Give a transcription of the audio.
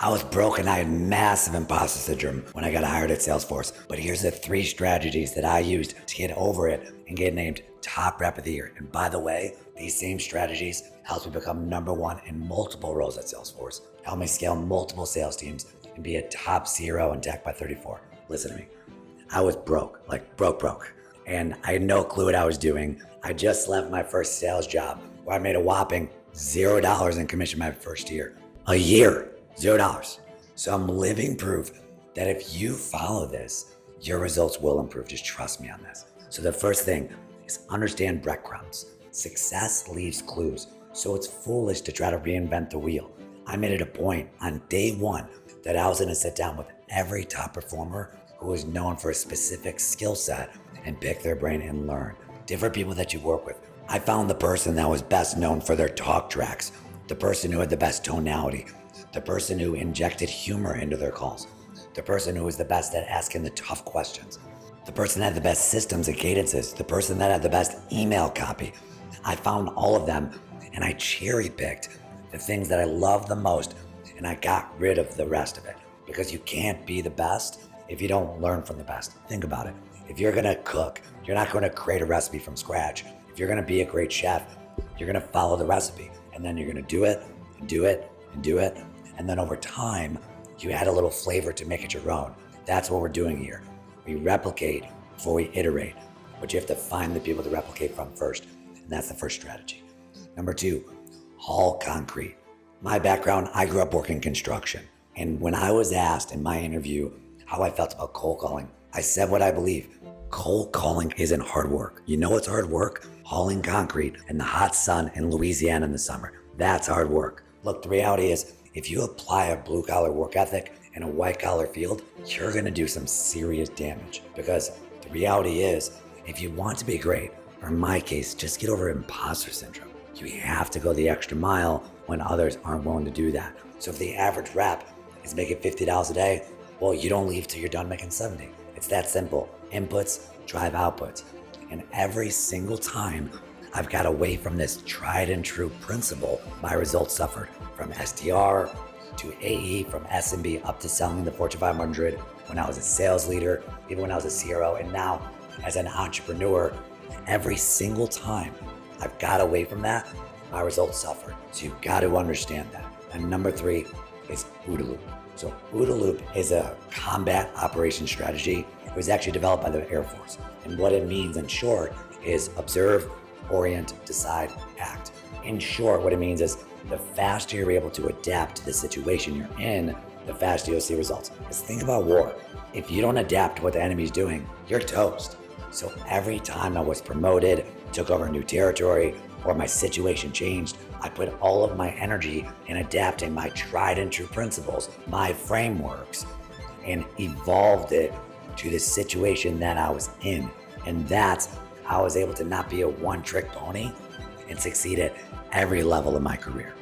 I was broke and I had massive imposter syndrome when I got hired at Salesforce. But here's the 3 strategies that I used to get over it and get named top rep of the year. And by the way, these same strategies helped me become #1 in multiple roles at Salesforce, helped me scale multiple sales teams, and be a top CRO in tech by 34. Listen to me. I was broke, like broke. And I had no clue what I was doing. I just left my first sales job where I made a whopping $0 in commission my first year. A year. $0. So I'm living proof that if you follow this, your results will improve. Just trust me on this. So the first thing is understand breadcrumbs. Success leaves clues. So it's foolish to try to reinvent the wheel. I made it a point on day 1 that I was going to sit down with every top performer who was known for a specific skill set and pick their brain and learn. Different people that you work with. I found the person that was best known for their talk tracks, the person who had the best tonality, the person who injected humor into their calls, the person who was the best at asking the tough questions, the person that had the best systems and cadences, the person that had the best email copy. I found all of them and I cherry picked the things that I loved the most and I got rid of the rest of it, because you can't be the best if you don't learn from the best. Think about it. If you're gonna cook, you're not gonna create a recipe from scratch. If you're gonna be a great chef, you're gonna follow the recipe and then you're gonna do it and do it and do it. And then over time, you add a little flavor to make it your own. That's what we're doing here. We replicate before we iterate, but you have to find the people to replicate from first. And that's the first strategy. Number 2, haul concrete. My background, I grew up working construction. And when I was asked in my interview how I felt about cold calling, I said what I believe. Cold calling isn't hard work. You know what's hard work? Hauling concrete in the hot sun in Louisiana in the summer. That's hard work. Look, the reality is, if you apply a blue collar work ethic in a white collar field, you're gonna do some serious damage. Because the reality is, if you want to be great, or in my case, just get over imposter syndrome. You have to go the extra mile when others aren't willing to do that. So if the average rep is making $50 a day, well, you don't leave till you're done making 70. It's that simple. Inputs drive outputs. And every single time I've got away from this tried and true principle, my results suffered. From SDR to AE, from SMB up to selling the Fortune 500, when I was a sales leader, even when I was a CRO, and now as an entrepreneur, every single time I've got away from that, my results suffered. So you've got to understand that. And number 3 is OODA loop. So OODA loop is a combat operations strategy. It was actually developed by the Air Force. And what it means in short is observe, orient, decide, act. In short, what it means is the faster you're able to adapt to the situation you're in, the faster you'll see results. Because think about war. If you don't adapt to what the enemy's doing, you're toast. So every time I was promoted, took over a new territory, or my situation changed, I put all of my energy in adapting my tried and true principles, my frameworks, and evolved it to the situation that I was in. And that's how I was able to not be a one-trick pony and succeed at every level of my career.